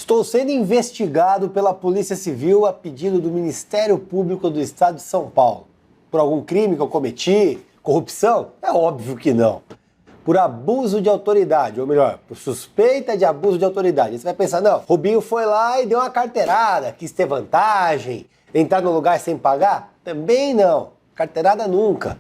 Estou sendo investigado pela Polícia Civil a pedido do Ministério Público do Estado de São Paulo. Por algum crime que eu cometi? Corrupção? É óbvio que não. Por abuso de autoridade, ou melhor, por suspeita de abuso de autoridade. Você vai pensar, não, Rubinho foi lá e deu uma carteirada, quis ter vantagem, entrar no lugar sem pagar? Também não. Carteirada nunca.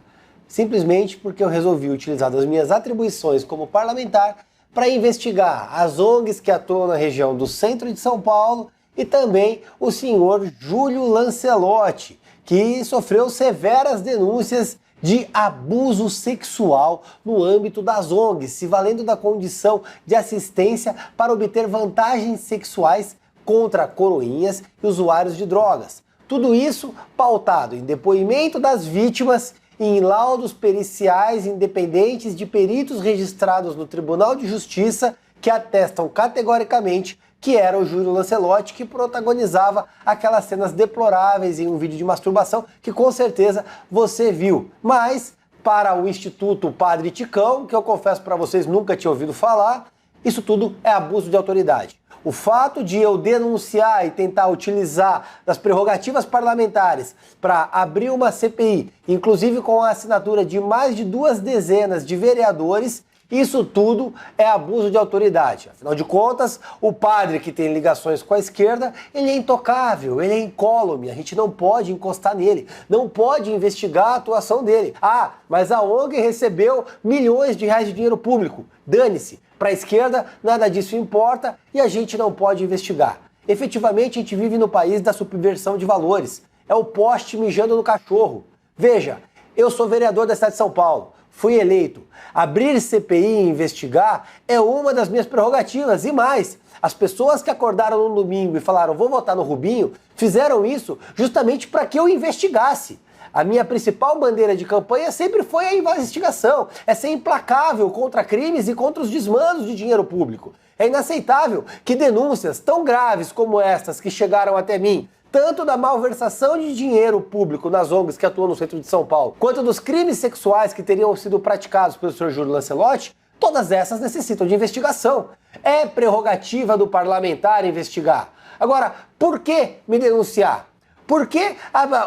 Simplesmente porque eu resolvi utilizar as minhas atribuições como parlamentar para investigar as ONGs que atuam na região do centro de São Paulo e também o senhor Júlio Lancelotti, que sofreu severas denúncias de abuso sexual no âmbito das ONGs, se valendo da condição de assistência para obter vantagens sexuais contra coroinhas e usuários de drogas. Tudo isso pautado em depoimento das vítimas e em laudos periciais independentes de peritos registrados no Tribunal de Justiça que atestam categoricamente que era o Júlio Lancelotti que protagonizava aquelas cenas deploráveis em um vídeo de masturbação que com certeza você viu. Mas, para o Instituto Padre Ticão, que eu confesso para vocês nunca tinha ouvido falar, isso tudo é abuso de autoridade. O fato de eu denunciar e tentar utilizar das prerrogativas parlamentares para abrir uma CPI, inclusive com a assinatura de mais de 2 dezenas de vereadores, isso tudo é abuso de autoridade. Afinal de contas, o padre que tem ligações com a esquerda, ele é intocável, ele é incólume, a gente não pode encostar nele, não pode investigar a atuação dele. Ah, mas a ONG recebeu milhões de reais de dinheiro público. Dane-se. Para a esquerda, nada disso importa e a gente não pode investigar. Efetivamente, a gente vive no país da subversão de valores. É o poste mijando no cachorro. Veja, eu sou vereador da cidade de São Paulo, fui eleito. Abrir CPI e investigar é uma das minhas prerrogativas. E mais, as pessoas que acordaram no domingo e falaram vou votar no Rubinho, fizeram isso justamente para que eu investigasse. A minha principal bandeira de campanha sempre foi a investigação. É ser implacável contra crimes e contra os desmandos de dinheiro público. É inaceitável que denúncias tão graves como estas que chegaram até mim, tanto da malversação de dinheiro público nas ONGs que atuam no centro de São Paulo, quanto dos crimes sexuais que teriam sido praticados pelo Sr. Júlio Lancelotti, todas essas necessitam de investigação. É prerrogativa do parlamentar investigar. Agora, por que me denunciar? Por que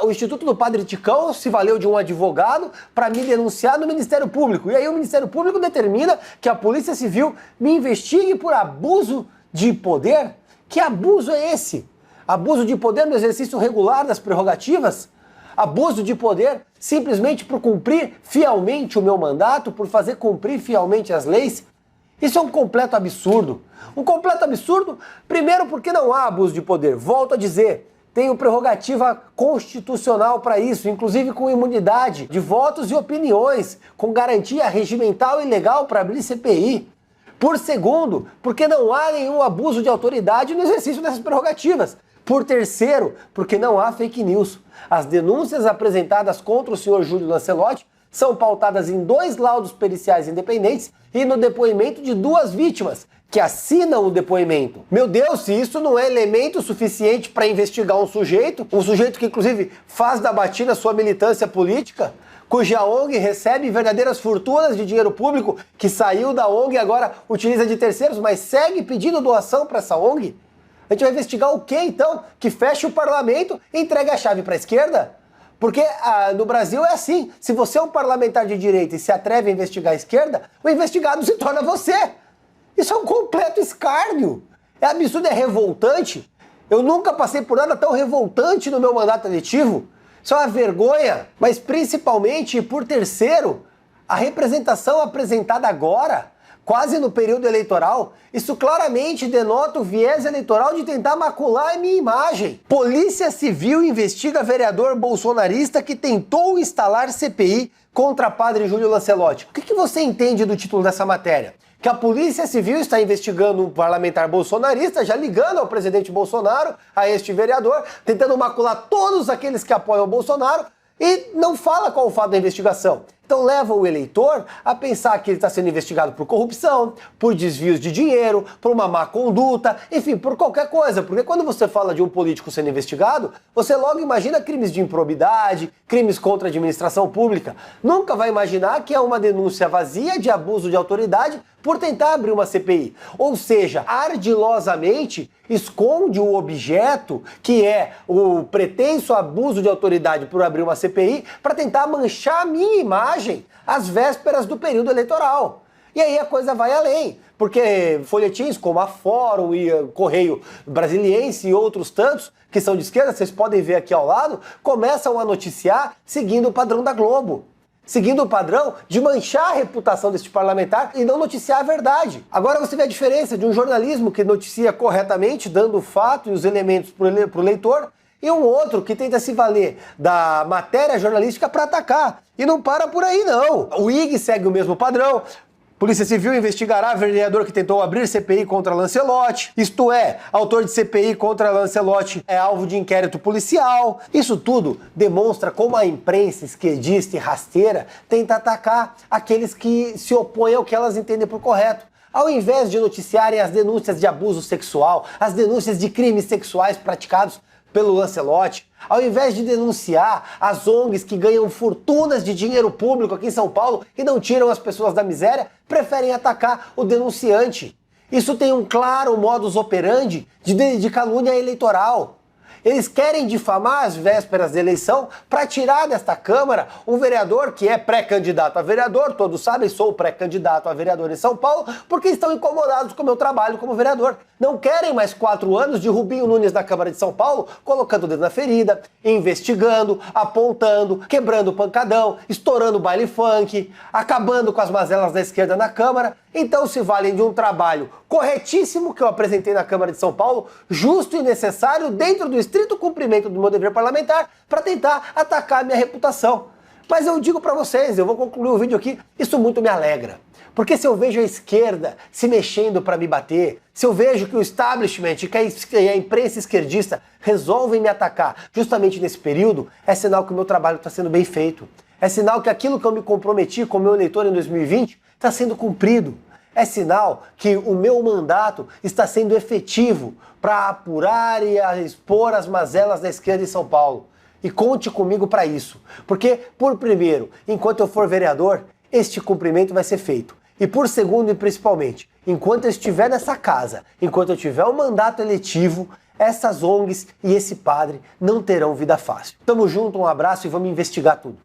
o Instituto do Padre Ticão se valeu de um advogado para me denunciar no Ministério Público? E aí o Ministério Público determina que a Polícia Civil me investigue por abuso de poder? Que abuso é esse? Abuso de poder no exercício regular das prerrogativas? Abuso de poder simplesmente por cumprir fielmente o meu mandato, por fazer cumprir fielmente as leis? Isso é um completo absurdo. Um completo absurdo, primeiro porque não há abuso de poder. Volto a dizer, tenho prerrogativa constitucional para isso, inclusive com imunidade de votos e opiniões, com garantia regimental e legal para abrir CPI. Por segundo, porque não há nenhum abuso de autoridade no exercício dessas prerrogativas. Por terceiro, porque não há fake news. As denúncias apresentadas contra o senhor Júlio Lancelotti são pautadas em 2 laudos periciais independentes e no depoimento de 2 vítimas, que assinam o depoimento. Meu Deus, se isso não é elemento suficiente para investigar um sujeito que inclusive faz da batina sua militância política, cuja ONG recebe verdadeiras fortunas de dinheiro público, que saiu da ONG e agora utiliza de terceiros, mas segue pedindo doação para essa ONG? A gente vai investigar o quê então? Que feche o parlamento e entregue a chave para a esquerda? Porque no Brasil é assim, se você é um parlamentar de direita e se atreve a investigar a esquerda, o investigado se torna você. Isso é um completo escárnio. É absurdo, é revoltante. Eu nunca passei por nada tão revoltante no meu mandato eletivo. Isso é uma vergonha. Mas principalmente, e por terceiro, a representação apresentada agora, quase no período eleitoral, isso claramente denota o viés eleitoral de tentar macular a minha imagem. Polícia Civil investiga vereador bolsonarista que tentou instalar CPI contra padre Júlio Lancelotti. O que você entende do título dessa matéria? Que a Polícia Civil está investigando um parlamentar bolsonarista, já ligando ao presidente Bolsonaro, a este vereador, tentando macular todos aqueles que apoiam o Bolsonaro, e não fala qual o fato da investigação. Então leva o eleitor a pensar que ele está sendo investigado por corrupção, por desvios de dinheiro, por uma má conduta, enfim, por qualquer coisa. Porque quando você fala de um político sendo investigado, você logo imagina crimes de improbidade, crimes contra a administração pública. Nunca vai imaginar que é uma denúncia vazia de abuso de autoridade por tentar abrir uma CPI. Ou seja, ardilosamente esconde o objeto, que é o pretenso abuso de autoridade por abrir uma CPI, para tentar manchar a minha imagem às vésperas do período eleitoral. E aí a coisa vai além, porque folhetins como a Fórum e a Correio Brasiliense e outros tantos, que são de esquerda, vocês podem ver aqui ao lado, começam a noticiar seguindo o padrão da Globo. Seguindo o padrão de manchar a reputação deste parlamentar e não noticiar a verdade. Agora você vê a diferença de um jornalismo que noticia corretamente, dando o fato e os elementos para o leitor, e um outro que tenta se valer da matéria jornalística para atacar. E não para por aí, não. O IG segue o mesmo padrão. Polícia Civil investigará vereador que tentou abrir CPI contra Lancelotti. Isto é, autor de CPI contra Lancelotti é alvo de inquérito policial. Isso tudo demonstra como a imprensa esquerdista e rasteira tenta atacar aqueles que se opõem ao que elas entendem por correto. Ao invés de noticiarem as denúncias de abuso sexual, as denúncias de crimes sexuais praticados pelo Lancelotti, ao invés de denunciar as ONGs que ganham fortunas de dinheiro público aqui em São Paulo e não tiram as pessoas da miséria, preferem atacar o denunciante. Isso tem um claro modus operandi de calúnia eleitoral. Eles querem difamar às vésperas da eleição para tirar desta Câmara um vereador que é pré-candidato a vereador. Todos sabem, sou pré-candidato a vereador em São Paulo, porque estão incomodados com o meu trabalho como vereador. Não querem mais 4 anos de Rubinho Nunes na Câmara de São Paulo, colocando o dedo na ferida, investigando, apontando, quebrando o pancadão, estourando o baile funk, acabando com as mazelas da esquerda na Câmara. Então se valem de um trabalho corretíssimo que eu apresentei na Câmara de São Paulo, justo e necessário dentro do estrito cumprimento do meu dever parlamentar, para tentar atacar a minha reputação. Mas eu digo para vocês, eu vou concluir o vídeo aqui, isso muito me alegra. Porque se eu vejo a esquerda se mexendo para me bater, se eu vejo que o establishment, que a imprensa esquerdista resolvem me atacar justamente nesse período, é sinal que o meu trabalho está sendo bem feito. É sinal que aquilo que eu me comprometi com o meu eleitor em 2020 está sendo cumprido. É sinal que o meu mandato está sendo efetivo para apurar e expor as mazelas da esquerda em São Paulo. E conte comigo para isso. Porque, por primeiro, enquanto eu for vereador, este cumprimento vai ser feito. E por segundo e principalmente, enquanto eu estiver nessa casa, enquanto eu tiver um mandato eletivo, essas ONGs e esse padre não terão vida fácil. Tamo junto, um abraço e vamos investigar tudo.